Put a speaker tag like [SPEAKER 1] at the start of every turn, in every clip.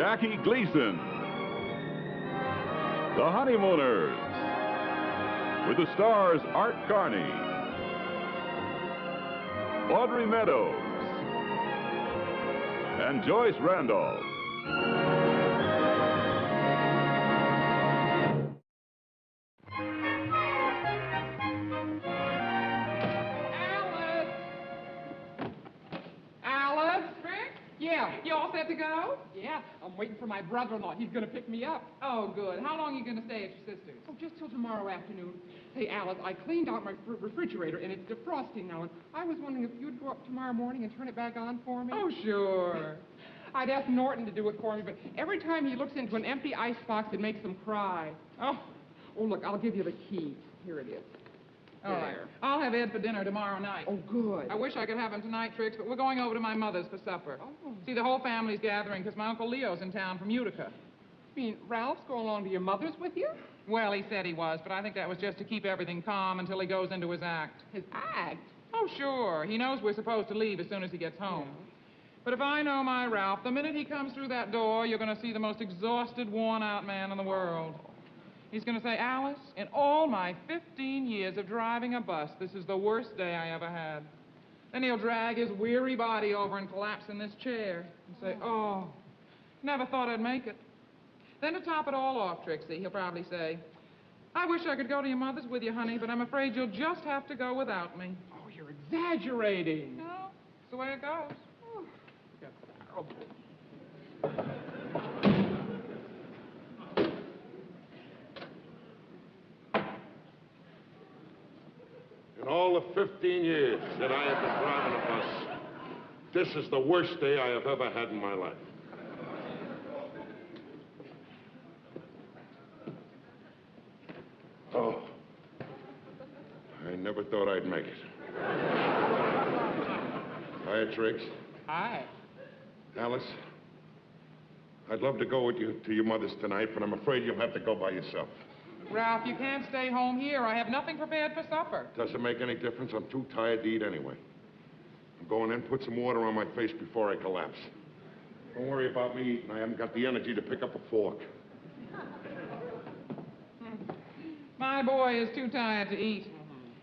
[SPEAKER 1] Jackie Gleason. The Honeymooners, with the stars Art Carney, Audrey Meadows, and Joyce Randolph.
[SPEAKER 2] Yeah, you all set to go? Yeah, I'm waiting for my brother-in-law. He's going to pick me up. Oh, good. How long are you going to stay at your sister's? Oh, just till tomorrow afternoon. Hey, Alice, I cleaned out my refrigerator, and it's defrosting now, and I was wondering if you'd go up tomorrow morning and turn it back on for me? Oh, sure. I'd ask Norton to do it for me, but every time he looks into an empty icebox, it makes him cry. Oh, look, I'll give you the key. Here it is. All right. I'll have Ed for dinner tomorrow night. Oh, good. I wish I could have him tonight, Trix, but we're going over to my mother's for supper. Oh. See, the whole family's gathering because my Uncle Leo's in town from Utica. You mean Ralph's going along to your mother's with you? Well, he said he was, but I think that was just to keep everything calm until he goes into his act. His act? Oh, sure. He knows we're supposed to leave as soon as he gets home. Yeah. But if I know my Ralph, the minute he comes through that door, you're going to see the most exhausted, worn-out man in the world. He's going to say, Alice, in all my 15 years of driving a bus, this is the worst day I ever had. Then he'll drag his weary body over and collapse in this chair and say, oh, never thought I'd make it. Then to top it all off, Trixie, he'll probably say, I wish I could go to your mother's with you, honey, but I'm afraid you'll just have to go without me. Oh, you're exaggerating. No, it's the way it goes. Oh, that's terrible.
[SPEAKER 3] In all the 15 years that I have been driving a bus, this is the worst day I have ever had in my life. Oh, I never thought I'd make it. Hi, Trix.
[SPEAKER 2] Hi.
[SPEAKER 3] Alice, I'd love to go with you to your mother's tonight, but I'm afraid you'll have to go by yourself.
[SPEAKER 2] Ralph, you can't stay home here. I have nothing prepared for supper.
[SPEAKER 3] Doesn't make any difference. I'm too tired to eat anyway. I'm going in, put some water on my face before I collapse. Don't worry about me eating. I haven't got the energy to pick up a fork.
[SPEAKER 2] My boy is too tired to eat.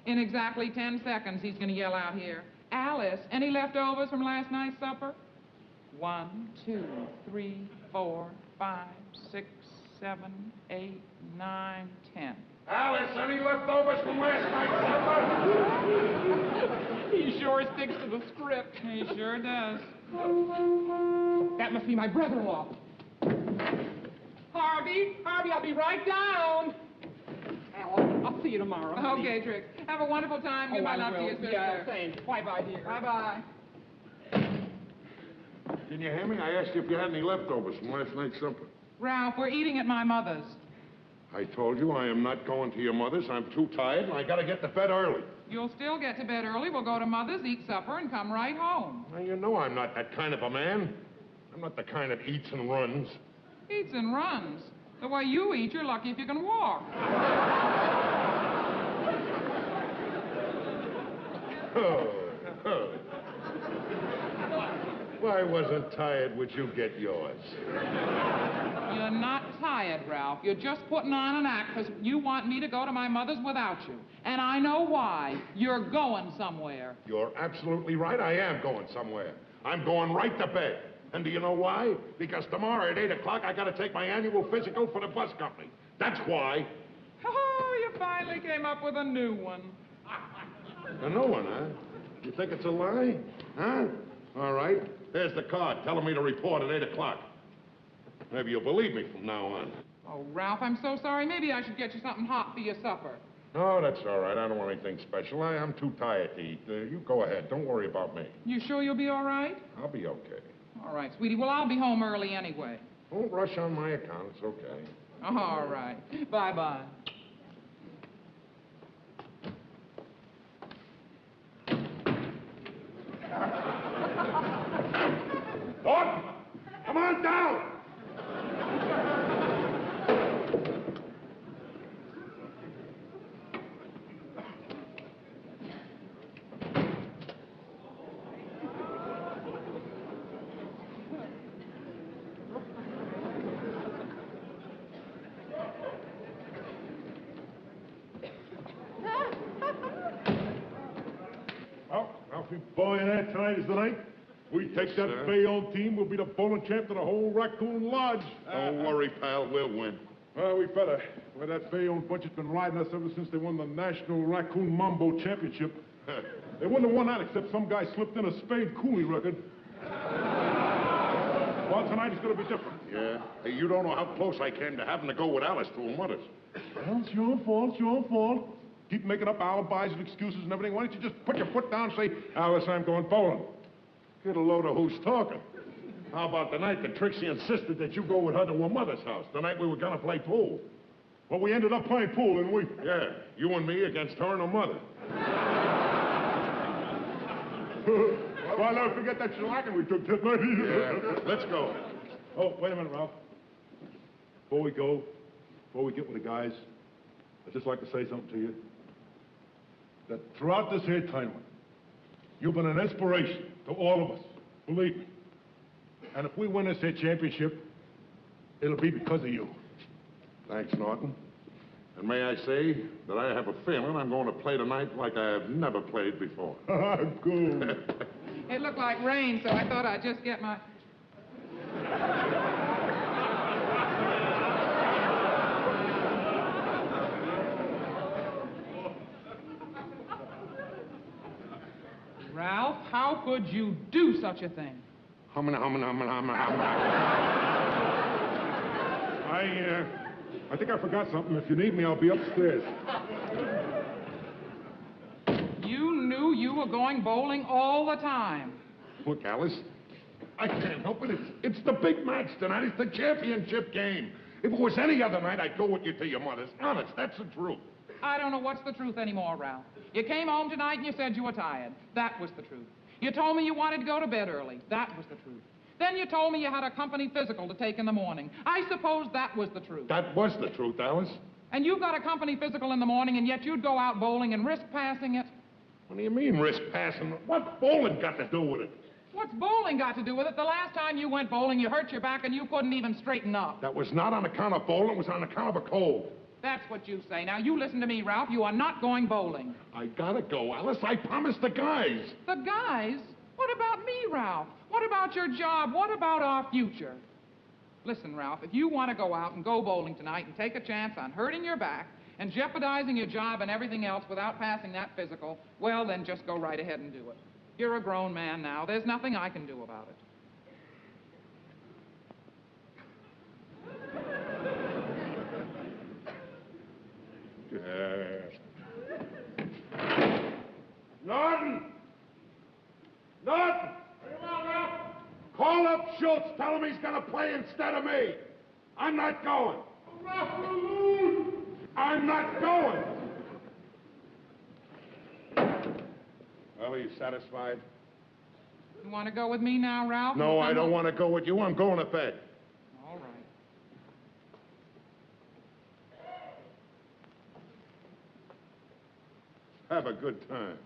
[SPEAKER 2] In exactly 10 seconds, he's going to yell out here, Alice, any leftovers from last night's supper? 1, 2, 3, 4, 5, 6, 7, 8, 9, 10.
[SPEAKER 3] Alice, any leftovers from last night's supper?
[SPEAKER 2] He sure sticks to the script. He sure does. That must be my brother-in-law. Harvey, I'll be right down. I'll see you tomorrow. Okay, Trix. Have a wonderful time. Give my love to your sister. Yeah, thanks. Bye-bye, dear. Bye-bye.
[SPEAKER 3] Didn't you hear me? I asked you if you had any leftovers from last night's supper.
[SPEAKER 2] Ralph, we're eating at my mother's.
[SPEAKER 3] I told you I am not going to your mother's. I'm too tired, and I gotta get to bed early.
[SPEAKER 2] You'll still get to bed early. We'll go to mother's, eat supper, and come right home.
[SPEAKER 3] Now, you know I'm not that kind of a man. I'm not the kind that eats and runs.
[SPEAKER 2] Eats and runs? The way you eat, you're lucky if you can walk.
[SPEAKER 3] Oh. If I wasn't tired, would you get yours?
[SPEAKER 2] You're not tired, Ralph. You're just putting on an act because you want me to go to my mother's without you. And I know why. You're going somewhere.
[SPEAKER 3] You're absolutely right. I am going somewhere. I'm going right to bed. And do you know why? Because tomorrow at 8 o'clock, I got to take my annual physical for the bus company. That's why.
[SPEAKER 2] Oh, you finally came up with a new one.
[SPEAKER 3] A new one, huh? You think it's a lie? Huh? All right. There's the card telling me to report at 8 o'clock. Maybe you'll believe me from now on.
[SPEAKER 2] Oh, Ralph, I'm so sorry. Maybe I should get you something hot for your supper.
[SPEAKER 3] No, that's all right. I don't want anything special. I'm too tired to eat. You go ahead. Don't worry about me.
[SPEAKER 2] You sure you'll be all right?
[SPEAKER 3] I'll be okay.
[SPEAKER 2] All right, sweetie. Well, I'll be home early anyway.
[SPEAKER 3] Don't rush on my account. It's okay.
[SPEAKER 2] All right. Bye-bye.
[SPEAKER 3] Norton! Come on down!
[SPEAKER 4] Ralphie. Boy, and that tonight is the night. We take that
[SPEAKER 3] sir.
[SPEAKER 4] Bayonne team, we'll be the bowling champ to the whole Raccoon Lodge.
[SPEAKER 3] Don't worry, pal. We'll win.
[SPEAKER 4] Well, we better. Well, that Bayonne bunch has been riding us ever since they won the National Raccoon Mambo Championship. They wouldn't have won that except some guy slipped in a Spade Cooley record. Well, tonight is going to be different.
[SPEAKER 3] Yeah? Hey, you don't know how close I came to having to go with Alice to her mother's.
[SPEAKER 4] Well, it's your fault, it's your fault. Keep making up alibis and excuses and everything. Why don't you just put your foot down and say, Alice, I'm going bowling.
[SPEAKER 3] Get a load of who's talking. How about the night that Trixie insisted that you go with her to her mother's house? The night we were going to play pool.
[SPEAKER 4] Well, we ended up playing pool, didn't we?
[SPEAKER 3] Yeah, you and me against her and her mother.
[SPEAKER 4] Well, I'll never forget that shellacking we took that night.
[SPEAKER 3] Yeah, let's go.
[SPEAKER 4] Oh, wait a minute, Ralph. Before we go, before we get with the guys, I'd just like to say something to you. That throughout this here tournament, you've been an inspiration to all of us. Believe me. And if we win this here championship, it'll be because of you.
[SPEAKER 3] Thanks, Norton. And may I say that I have a feeling I'm going to play tonight like I have never played before.
[SPEAKER 4] Cool.
[SPEAKER 2] It looked like rain, so I thought I'd just get my... Ralph, how could you do such a thing?
[SPEAKER 4] I think I forgot something. If you need me, I'll be upstairs.
[SPEAKER 2] You knew you were going bowling all the time.
[SPEAKER 3] Look, Alice, I can't help it. It's the big match tonight. It's the championship game. If it was any other night, I'd go with you to your mother's. Honest, that's the truth.
[SPEAKER 2] I don't know what's the truth anymore, Ralph. You came home tonight and you said you were tired. That was the truth. You told me you wanted to go to bed early. That was the truth. Then you told me you had a company physical to take in the morning. I suppose that was the truth.
[SPEAKER 3] That was the truth, Alice.
[SPEAKER 2] And you got a company physical in the morning, and yet you'd go out bowling and risk passing it?
[SPEAKER 3] What do you mean, risk passing? What's bowling got to do with it?
[SPEAKER 2] What's bowling got to do with it? The last time you went bowling, you hurt your back and you couldn't even straighten up.
[SPEAKER 3] That was not on account of bowling. It was on account of a cold.
[SPEAKER 2] That's what you say. Now, you listen to me, Ralph. You are not going bowling.
[SPEAKER 3] I gotta go, Alice. I promised the guys.
[SPEAKER 2] The guys? What about me, Ralph? What about your job? What about our future? Listen, Ralph, if you want to go out and go bowling tonight and take a chance on hurting your back and jeopardizing your job and everything else without passing that physical, well, then just go right ahead and do it. You're a grown man now. There's nothing I can do about it.
[SPEAKER 3] Norton! Norton! Call up Schultz. Tell him he's gonna play instead of me. I'm not going. I'm not going. Well, are you satisfied?
[SPEAKER 2] You want to go with me now, Ralph?
[SPEAKER 3] No, I don't want to go with you. I'm going to bed.
[SPEAKER 2] All right.
[SPEAKER 3] Have a good time.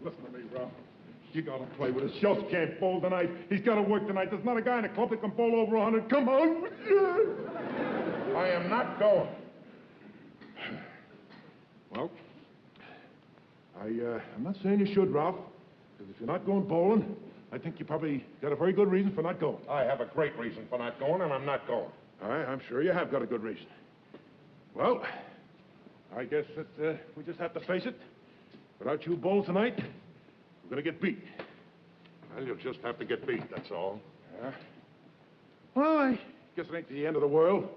[SPEAKER 4] Listen to me, Ralph. You gotta play with us. Schultz can't bowl tonight. He's gotta work tonight. There's not a guy in the club that can bowl over 100. Come on.
[SPEAKER 3] I am not going.
[SPEAKER 4] Well, I'm not saying you should, Ralph. Because if you're not going bowling, I think you probably got a very good reason for not going.
[SPEAKER 3] I have a great reason for not going, and I'm not going.
[SPEAKER 4] I'm sure you have got a good reason. Well, I guess that we just have to face it. Without you bowling tonight, we're gonna get beat.
[SPEAKER 3] Well, you'll just have to get beat, that's all.
[SPEAKER 4] Yeah. Well, I guess it ain't the end of the world.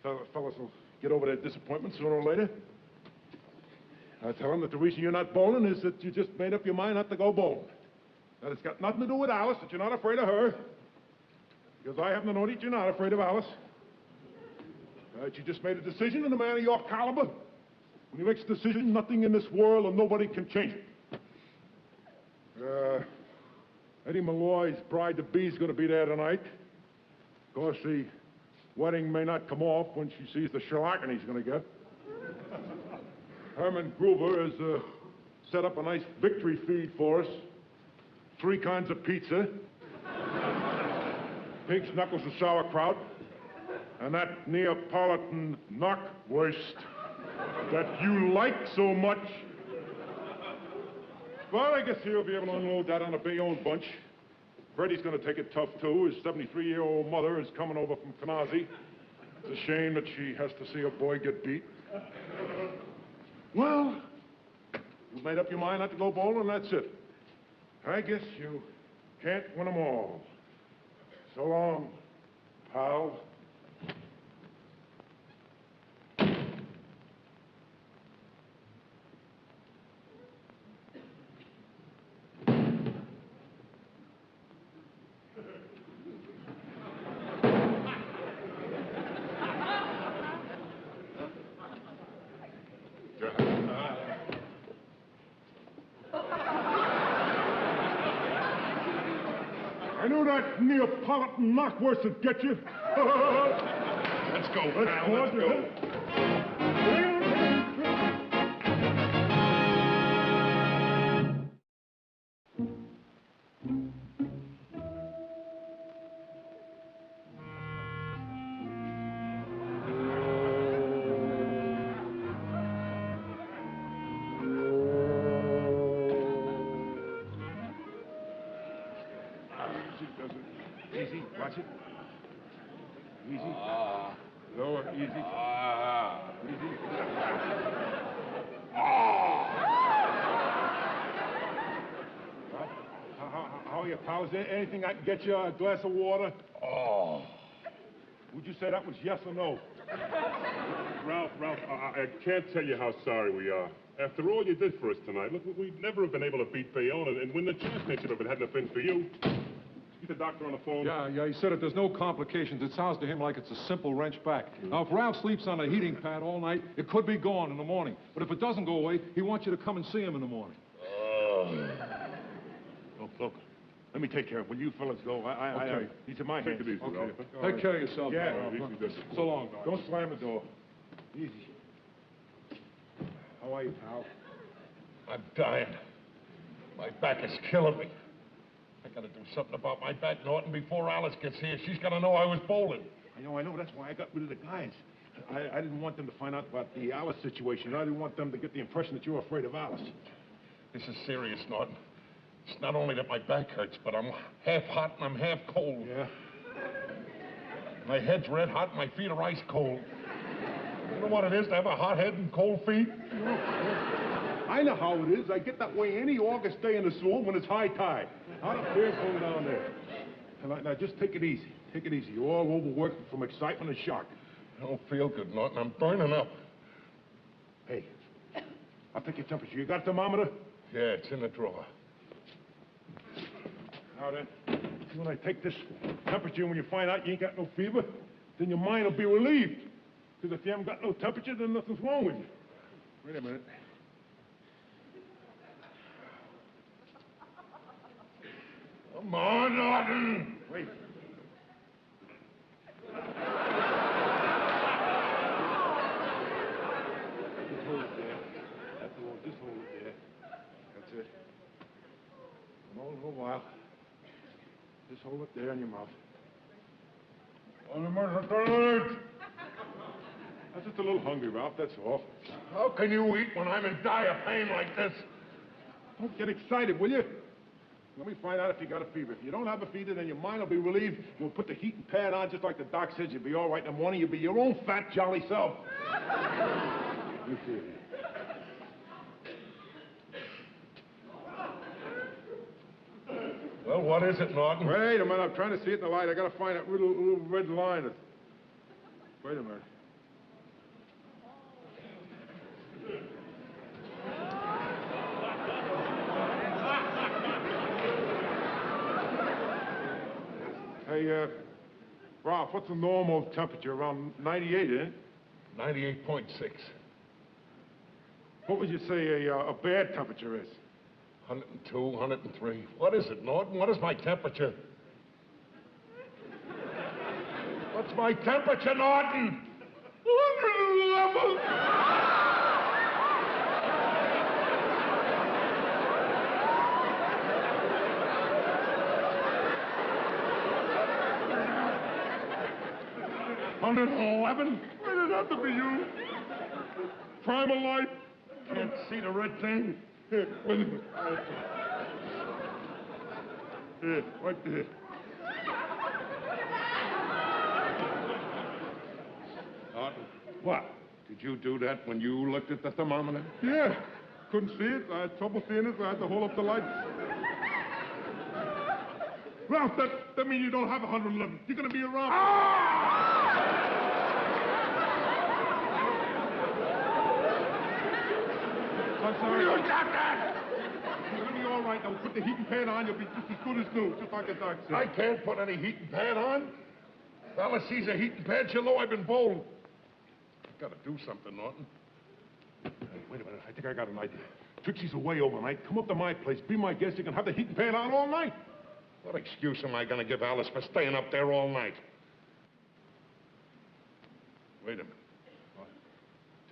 [SPEAKER 4] Fellas will get over their disappointment sooner or later. I tell them that the reason you're not bowling is that you just made up your mind not to go bowling. That it's got nothing to do with Alice, that you're not afraid of her. Because I happen to know that you're not afraid of Alice. That you just made a decision, and a man of your caliber, when he makes a decision, nothing in this world or nobody can change it. Eddie Malloy's bride-to-be is going to be there tonight. Of course, the wedding may not come off when she sees the shellacking he's going to get. Herman Gruber has set up a nice victory feed for us. 3 kinds of pizza, pig's knuckles of sauerkraut, and that Neapolitan knockwurst that you like so much. Well, I guess he'll be able to unload that on a Bayonne bunch. Freddie's going to take it tough, too. His 73-year-old mother is coming over from Canarsie. It's a shame that she has to see her boy get beat. Well, you made up your mind not to go bowling, and that's it. I guess you can't win them all. So long, pal. I knew that Neapolitan knockwurst would get you.
[SPEAKER 3] Let's go, pal. Let's go.
[SPEAKER 4] Easy, watch it. Easy. Lower, easy. Easy. How are you, pal? Is there anything I can get you? A glass of water?
[SPEAKER 3] Oh.
[SPEAKER 4] Would you say that was yes or no?
[SPEAKER 5] Ralph, I can't tell you how sorry we are. After all you did for us tonight, look, we'd never have been able to beat Bayonne and win the championship if it hadn't have been for you. Get the doctor on the phone.
[SPEAKER 6] Yeah, he said if there's no complications, it sounds to him like it's a simple wrench back. Now, if Ralph sleeps on a heating pad all night, it could be gone in the morning. But if it doesn't go away, he wants you to come and see him in the morning.
[SPEAKER 4] Look. Let me take care of it. Will you fellas go?
[SPEAKER 6] Okay.
[SPEAKER 4] He's in my hands.
[SPEAKER 5] Take it easy,
[SPEAKER 4] Okay.
[SPEAKER 5] Ralph.
[SPEAKER 6] Take care of yourself.
[SPEAKER 4] Yeah.
[SPEAKER 6] Ralph. So long.
[SPEAKER 4] Don't slam the door. Easy. How are you, pal?
[SPEAKER 3] I'm dying. My back is killing me. I gotta do something about my back, Norton, before Alice gets here. She's gotta know I was bowling.
[SPEAKER 4] I know. That's why I got rid of the guys. I didn't want them to find out about the Alice situation. I didn't want them to get the impression that you're afraid of Alice.
[SPEAKER 3] This is serious, Norton. It's not only that my back hurts, but I'm half hot and I'm half cold.
[SPEAKER 4] Yeah?
[SPEAKER 3] My head's red hot and my feet are ice cold. You know what it is to have a hot head and cold feet?
[SPEAKER 4] I know how it is. I get that way any August day in the swamp when it's high tide. Out up there, going down there. Now, just take it easy. Take it easy. You're all overworked from excitement and shock.
[SPEAKER 3] I don't feel good, Norton. I'm burning up.
[SPEAKER 4] Hey, I'll take your temperature. You got a thermometer?
[SPEAKER 3] Yeah, it's in the drawer.
[SPEAKER 4] Now then, when I take this temperature, when you find out you ain't got no fever, then your mind will be relieved. Because if you haven't got no temperature, then nothing's wrong with you. Wait a minute.
[SPEAKER 3] Come on, Norton!
[SPEAKER 4] Wait. Just hold it there. Just hold it there. That's it. Come on, a little while. Just hold it there in your mouth. I'm just a little hungry, Ralph, that's all.
[SPEAKER 3] How can you eat when I'm in dire pain like this?
[SPEAKER 4] Don't get excited, will you? Let me find out if you got a fever. If you don't have a fever, then your mind will be relieved. You'll put the heating pad on just like the doc says. You'll be all right in the morning. You'll be your own fat, jolly self. You see it.
[SPEAKER 3] Well, what is it, Norton?
[SPEAKER 4] Wait a minute. I'm trying to see it in the light. I got to find that little red line. Wait a minute. Hey, Ralph, what's the normal temperature? Around 98, eh?
[SPEAKER 3] 98.6.
[SPEAKER 4] What would you say a bad temperature is?
[SPEAKER 3] 102, 103. What is it, Norton? What is my temperature? What's my temperature, Norton? 111! 111?
[SPEAKER 5] Why does it have to be you? Prime of life.
[SPEAKER 3] Can't see the red thing? Here, wait a minute.
[SPEAKER 5] Here, right there.
[SPEAKER 3] Norton,
[SPEAKER 5] What?
[SPEAKER 3] did you do that when you looked at the thermometer?
[SPEAKER 5] Yeah. Couldn't see it. I had trouble seeing it, so I had to hold up the light. Ralph, that means you don't have 111. You're gonna be around. I'm sorry.
[SPEAKER 3] You got that?
[SPEAKER 5] You're gonna be all right. Now put the heating pad on. You'll be just as good as new, just like the doc said.
[SPEAKER 3] I can't put any heating pad on. Fella sees a heating pad, she'll know I've been bowling. Gotta do something, Norton.
[SPEAKER 5] Hey, wait a minute. I think I got an idea. Trixie's away overnight. Come up to my place. Be my guest. You can have the heating pad on all night.
[SPEAKER 3] What excuse am I gonna give Alice for staying up there all night? Wait a minute. What?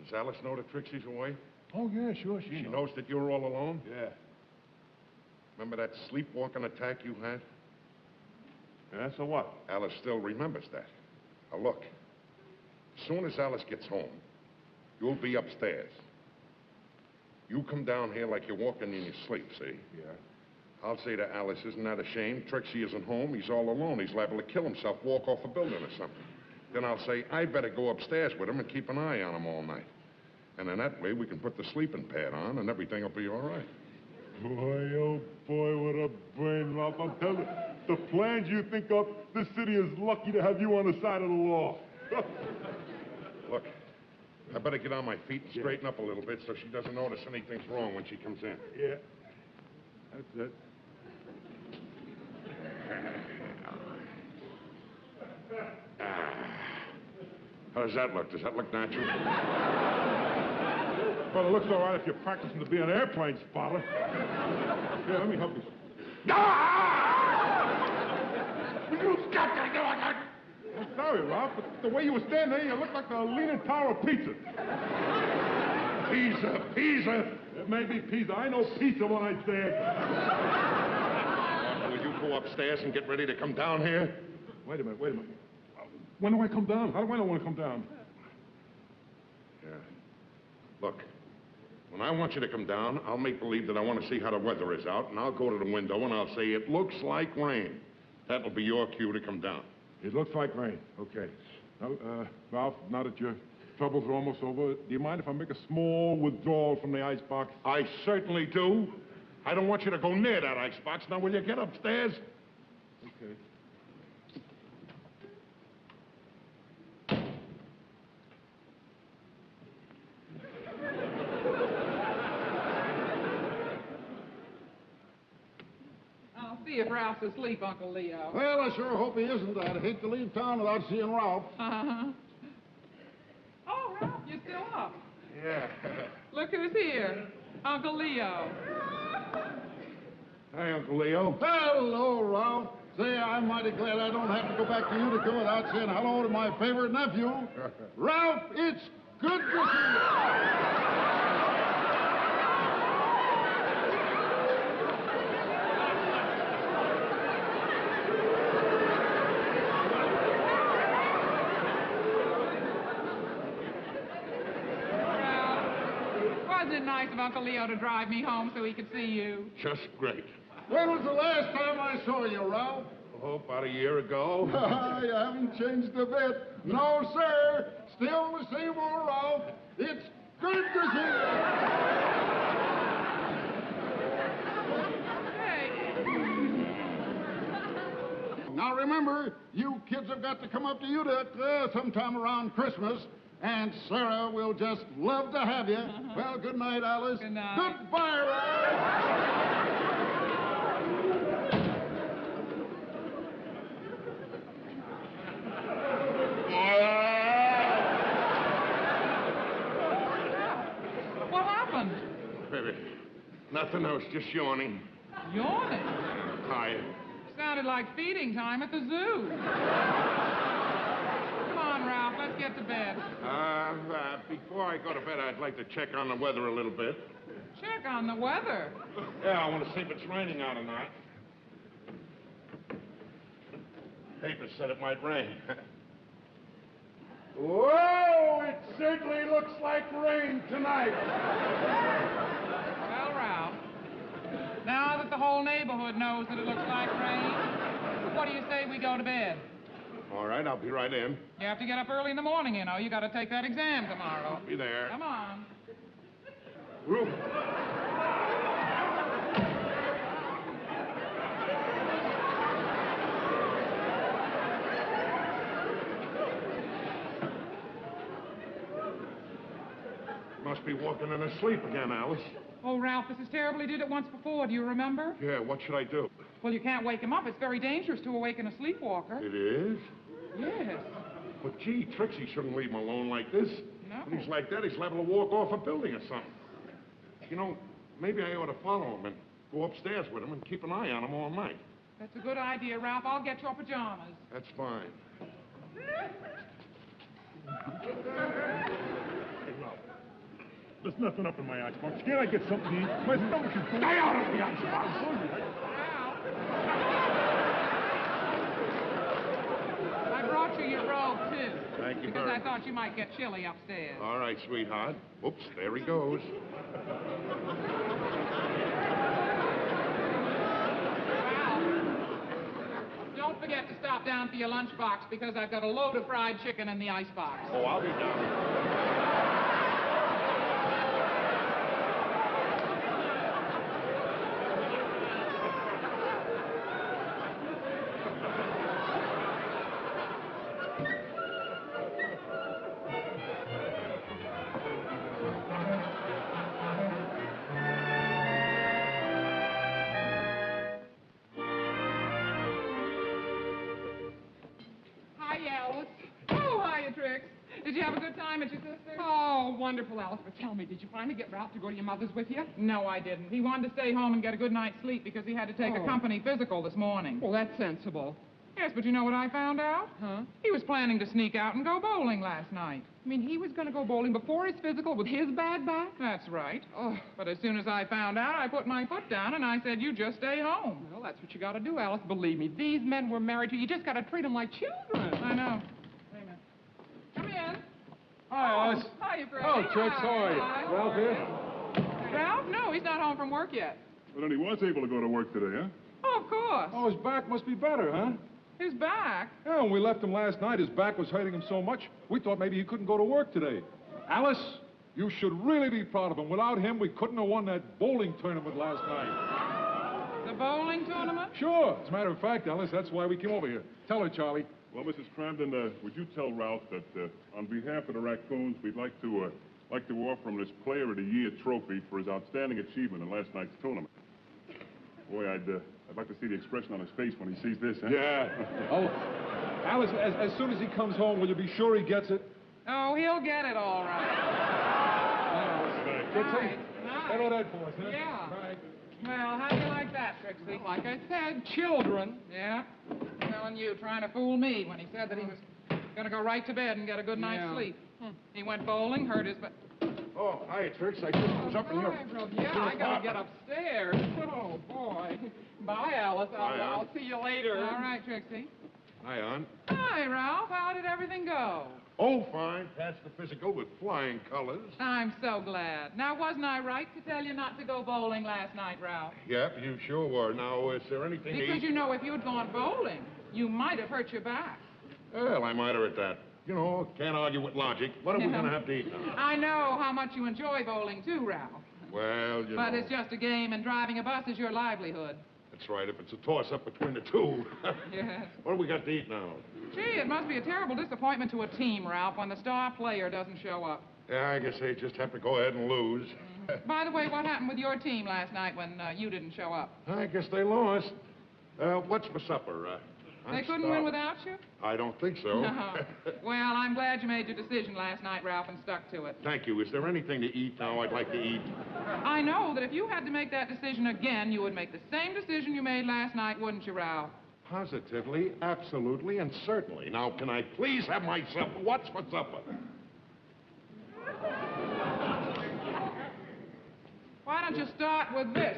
[SPEAKER 3] Does Alice know that Trixie's away?
[SPEAKER 5] Oh, yeah, sure.
[SPEAKER 3] She knows that you're all alone?
[SPEAKER 5] Yeah.
[SPEAKER 3] Remember that sleepwalking attack you had?
[SPEAKER 5] Yeah, so what?
[SPEAKER 3] Alice still remembers that. Now, look. As soon as Alice gets home, you'll be upstairs. You come down here like you're walking in your sleep, see?
[SPEAKER 5] Yeah.
[SPEAKER 3] I'll say to Alice, isn't that a shame? Trixie isn't home. He's all alone. He's liable to kill himself, walk off a building or something. Then I'll say, I better go upstairs with him and keep an eye on him all night. And then that way we can put the sleeping pad on and everything will be all right.
[SPEAKER 5] Boy, oh boy, what a brain, Ralph. I'm telling you, the plans you think of, this city is lucky to have you on the side of the law.
[SPEAKER 3] Look, I better get on my feet and straighten up a little bit so she doesn't notice anything's wrong when she comes in.
[SPEAKER 5] Yeah. That's it.
[SPEAKER 3] How does that look? Does that look natural?
[SPEAKER 5] Well, it looks all right if you're practicing to be an airplane spotter. Here, let me help you.
[SPEAKER 3] You've got to do it!
[SPEAKER 5] I'm sorry, Ralph, but the way you were standing there, you looked like the Leaning Tower of Pizza.
[SPEAKER 3] Pizza!
[SPEAKER 5] It may be pizza. I know pizza when I see it.
[SPEAKER 3] Will you go upstairs and get ready to come down here?
[SPEAKER 5] Wait a minute. When do I come down? How do I know when to come down?
[SPEAKER 3] Yeah. Look, when I want you to come down, I'll make believe that I want to see how the weather is out, and I'll go to the window and I'll say, it looks like rain. That'll be your cue to come down.
[SPEAKER 5] It looks like rain. Okay. Now, Ralph, now that your troubles are almost over, do you mind if I make a small withdrawal from the icebox?
[SPEAKER 3] I certainly do. I don't want you to go near that icebox. Now, will you get upstairs?
[SPEAKER 5] Okay.
[SPEAKER 2] I'll see if Ralph's asleep, Uncle Leo.
[SPEAKER 7] Well, I sure hope he isn't. I'd hate to leave town without seeing Ralph.
[SPEAKER 2] Uh-huh. Oh, Ralph, you're still up.
[SPEAKER 3] Yeah.
[SPEAKER 2] Look who's here. Uncle Leo.
[SPEAKER 3] Hi, Uncle Leo.
[SPEAKER 7] Hello, Ralph. Say, I'm mighty glad I don't have to go back to Utica without saying hello to my favorite nephew. Ralph, it's good to see you.
[SPEAKER 2] Wasn't it nice of Uncle Leo to drive me home so he could see you?
[SPEAKER 3] Just great.
[SPEAKER 7] When was the last time I saw you, Ralph?
[SPEAKER 3] Oh, about a year ago.
[SPEAKER 7] You haven't changed a bit. No, sir. Still the same old Ralph. It's good to see you.
[SPEAKER 2] Hey.
[SPEAKER 7] Now remember, you kids have got to come up to Utica sometime around Christmas. And Sarah will just love to have you. Well, good night, Alice.
[SPEAKER 2] Good night.
[SPEAKER 7] Goodbye, Ralph.
[SPEAKER 2] What happened?
[SPEAKER 3] Baby, nothing. I was just yawning.
[SPEAKER 2] Yawning.
[SPEAKER 3] Tired.
[SPEAKER 2] Sounded like feeding time at the zoo. Come on, Ralph, let's get to bed.
[SPEAKER 3] Before I go to bed, I'd like to check on the weather a little bit.
[SPEAKER 2] Check on the weather.
[SPEAKER 3] Yeah, I want to see if it's raining out or not. Paper said it might rain.
[SPEAKER 7] Whoa, it certainly looks like rain tonight.
[SPEAKER 2] Well, Ralph, now that the whole neighborhood knows that it looks like rain, what do you say we go to bed?
[SPEAKER 3] All right, I'll be right in.
[SPEAKER 2] You have to get up early in the morning, you know. You got to take that exam tomorrow.
[SPEAKER 3] Be there.
[SPEAKER 2] Come on.
[SPEAKER 3] Whoop. Must be walking in her sleep again, Alice.
[SPEAKER 2] Oh, Ralph, this is terrible. He did it once before. Do you remember?
[SPEAKER 3] Yeah, what should I do?
[SPEAKER 2] Well, you can't wake him up. It's very dangerous to awaken a sleepwalker.
[SPEAKER 3] It is?
[SPEAKER 2] Yes.
[SPEAKER 3] But gee, Trixie shouldn't leave him alone like this.
[SPEAKER 2] No.
[SPEAKER 3] When he's like that, he's liable to walk off a building or something. You know, maybe I ought to follow him and go upstairs with him and keep an eye on him all night.
[SPEAKER 2] That's a good idea, Ralph. I'll get your pajamas.
[SPEAKER 3] That's fine.
[SPEAKER 5] There's nothing up in my icebox. Can't I get something to eat? My stomach is full.
[SPEAKER 7] Stay out of the icebox.
[SPEAKER 2] Ralph. I brought you your robe, too.
[SPEAKER 3] Thank you
[SPEAKER 2] Because
[SPEAKER 3] very
[SPEAKER 2] I
[SPEAKER 3] much.
[SPEAKER 2] thought you might get chilly upstairs.
[SPEAKER 3] All right, sweetheart. Oops, there he goes.
[SPEAKER 2] Don't forget to stop down for your lunchbox because I've got a load of fried chicken in the icebox.
[SPEAKER 3] Oh, I'll be down.
[SPEAKER 2] Hi, Alice. Oh, hiya, Trix. Did you have a good time at your sister's? Oh, wonderful, Alice. But tell me, did you finally get Ralph to go to your mother's with you? No, I didn't. He wanted to stay home and get a good night's sleep because he had to take a company physical this morning. Well, that's sensible. Yes, but you know what I found out? Huh? He was planning to sneak out and go bowling last night. You mean he was going to go bowling before his physical with his bad back? That's right. Oh. But as soon as I found out, I put my foot down and I said, you just stay home. Well, that's what you got to do, Alice. Believe me, these men were married to you. You just got to treat them like children. I know. Wait a minute. Come in.
[SPEAKER 6] Hi, Alice.
[SPEAKER 2] Hiya, Fred.
[SPEAKER 6] Oh, Trix, how are you?
[SPEAKER 2] Hi.
[SPEAKER 6] Ralph here?
[SPEAKER 2] Ralph? No, he's not home from work yet.
[SPEAKER 5] Well, then he was able to go to work today, huh?
[SPEAKER 2] Oh, of course.
[SPEAKER 6] Oh, his back must be better, huh?
[SPEAKER 2] His back.
[SPEAKER 6] Yeah, when we left him last night, his back was hurting him so much, we thought maybe he couldn't go to work today. Alice, you should really be proud of him. Without him, we couldn't have won that bowling tournament last night.
[SPEAKER 2] The bowling tournament?
[SPEAKER 6] Sure. As a matter of fact, Alice, that's why we came over here. Tell her, Charlie.
[SPEAKER 5] Well, Mrs. Cramden, would you tell Ralph that on behalf of the Raccoons, we'd like to offer him this Player of the Year trophy for his outstanding achievement in last night's tournament. Boy, I'd like to see the expression on his face when he sees this, huh?
[SPEAKER 6] Yeah. Oh, Alice, as soon as he comes home, will you be sure he gets it?
[SPEAKER 2] Oh, he'll get it all right.
[SPEAKER 6] Trixie,
[SPEAKER 2] Nice.
[SPEAKER 6] handle that for us, huh?
[SPEAKER 2] Yeah.
[SPEAKER 6] Right.
[SPEAKER 2] Well, how do you like that, Trixie? Like I said, children. Yeah. Telling you, trying to fool me when he said that he was going to go right to bed and get a good night's sleep. He went bowling, hurt his back.
[SPEAKER 3] Oh, hi, Trix. I just was up in here.
[SPEAKER 2] Yeah, I gotta get upstairs. Oh, boy. Bye, Alice. I'll see you later. All right, Trixie.
[SPEAKER 3] Hi, Aunt.
[SPEAKER 2] Hi, Ralph. How did everything go?
[SPEAKER 3] Oh, fine. Passed the physical with flying colors.
[SPEAKER 2] I'm so glad. Now, wasn't I right to tell you not to go bowling last night, Ralph?
[SPEAKER 3] Yep, you sure were. Now, is there anything to
[SPEAKER 2] Because
[SPEAKER 3] eat?
[SPEAKER 2] you know, if you'd gone bowling, you might have hurt your back.
[SPEAKER 3] Well, I might have at that. You know, can't argue with logic. What are we going to have to eat now?
[SPEAKER 2] I know how much you enjoy bowling, too, Ralph.
[SPEAKER 3] Well, you
[SPEAKER 2] But
[SPEAKER 3] know.
[SPEAKER 2] it's just a game, and driving a bus is your livelihood.
[SPEAKER 3] That's right, if it's a toss-up between the two.
[SPEAKER 2] Yes.
[SPEAKER 3] What do we got to eat now?
[SPEAKER 2] Gee, it must be a terrible disappointment to a team, Ralph, when the star player doesn't show up.
[SPEAKER 3] Yeah, I guess they just have to go ahead and lose.
[SPEAKER 2] By the way, what happened with your team last night when you didn't show up?
[SPEAKER 3] I guess they lost. What's for supper?
[SPEAKER 2] They couldn't win without you?
[SPEAKER 3] I don't think so.
[SPEAKER 2] Well, I'm glad you made your decision last night, Ralph, and stuck to it.
[SPEAKER 3] Thank you. Is there anything to eat now I'd like to eat?
[SPEAKER 2] I know that if you had to make that decision again, you would make the same decision you made last night, wouldn't you, Ralph?
[SPEAKER 3] Positively, absolutely, and certainly. Now, can I please have my supper? What's for supper?
[SPEAKER 2] Why don't you start with this?